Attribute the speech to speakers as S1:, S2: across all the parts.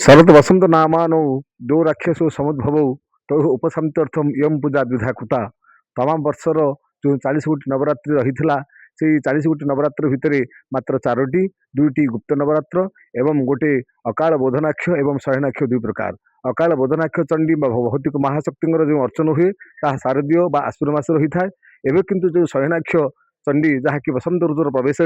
S1: शरत वसंत नामानौ द्वौ राक्षसौ समुद्भवौ तौ उपशांत्यर्थम इयं पूजा द्विधा कृता। तमाम वर्षर जो 40 गोटी नवरात्रि रही से 40 गोटी नवरात्र भितर मात्र 4टी 2टी गुप्त नवरात्र एवं गोटे अकाल बोधनाक्ष एवं शयनाक्ष दुई प्रकार। अकाल बोधनाक्ष चंडी भौतिक महाशक्ति जो अर्चन हुए ताहा शारदीय बा आश्विन मास रही था। एवं किंतु जो शयनाक्ष चंडी जहाँकि वसंत ऋतुर प्रवेश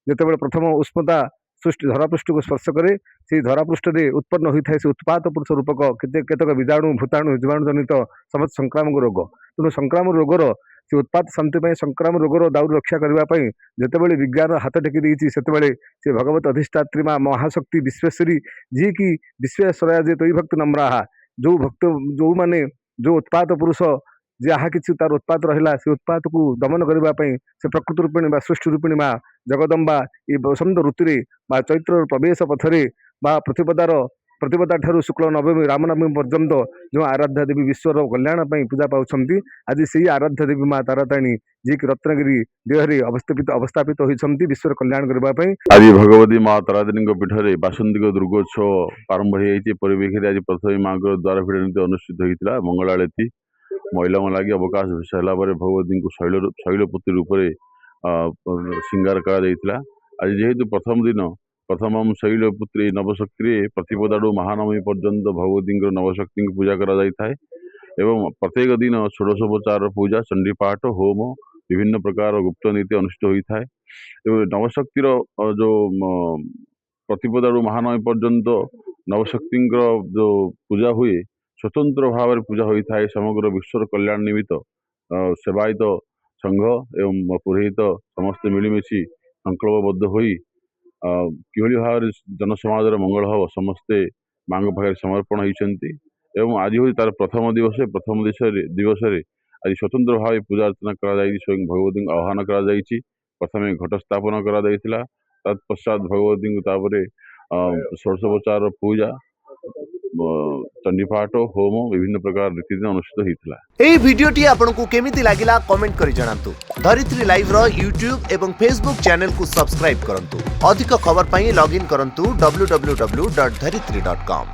S1: जिते प्रथम उष्मता सृष्टि धरापृष्ठ को स्पर्श करे से धरापृष्ठ में उत्पन्न होता है से उत्पात पुरुष रूपक केतक बीजाणु भूताणु जीवाणु जनित समस्त संक्रामक रोग। तेणु संक्रामक रोगर से उत्पात शांति संक्रामक रोगर दाउर रक्षा करने जितेबाला विज्ञान हाथ टेकी देती से भगवत अधिष्ठात्री माँ महाशक्ति विश्वेश्वरी जी की विश्वेश्वरा जे तई भक्त नम्रा जो भक्त जो माने जो उत्पात पुरुष जहाँ कि तार उत्पात रहा से उत्पात को दमन करने से प्रकृति रूपिणी सृष्टि रूपिणी माँ जगदम्बा ये बसंत ऋतु चैत्र प्रवेश पथरे प्रतिपदा ठारू शुक्ल नवमी रामनवमी पर्यंत जो आराध्या देवी विश्वर कल्याण पूजा पाँच आज से आराध्या देवी माँ ताराताणी जी की रत्नगिरी देहरे अवस्थापित होती विश्वर कल्याण करने।
S2: आज भगवती माँ ताराताणी पीठर बासंतिक दुर्गोत्सव आरंभ हो परिवेश आज प्रथम माँ द्वार पीठ नीति अनुष्ठित होता मंगल आलती महिला लगे अवकाश सारा भगवती को शैलपुत्री रूप से श्रृंगार कर आज जेहेतु प्रथम दिन प्रथम शैलपुत्री नवशक्ति प्रतिपदाड़ू महानवमी पर्यंत भगवती नवशक्ति पूजा कराए एवं प्रत्येक दिन षोडशोपचार पूजा चंडीपाठ होम विभिन्न प्रकार गुप्त नीति अनुष्ठित होता है। नवशक्तिर जो प्रतिपदाड़ू महानवमी पर्यंत नवशक्ति जो पूजा हुए स्वतंत्र भाव में पूजा होता है। समग्र विश्वर कल्याण निमित्त सेवायत संघ एवं पुरोहित समस्त मिलमिशी संकल्पबद्ध होई किभली भाव जनसमाज मंगल हम समस्ते माँ पाखे समर्पण होती एवं आज हूँ तार प्रथम दिवस दिवस आज स्वतंत्र भाव पूजा अर्चना कर स्वयं भगवती आह्वान कर प्रथम घट स्थापन कर तत्पश्चात भगवती षोडशोपचार पूजा चंडीपाठ होम विभिन्न प्रकार रीति अनुष्ठित होता है।
S3: एई वीडियोटी आपनको केमिति लागिला कमेंट करि जणांतु। धरित्री लाइव रो यूट्यूब एवं फेसबुक चैनल को सब्सक्राइब करंतु। अधिक खबर पई लॉगिन करंतु www.dharitri.com।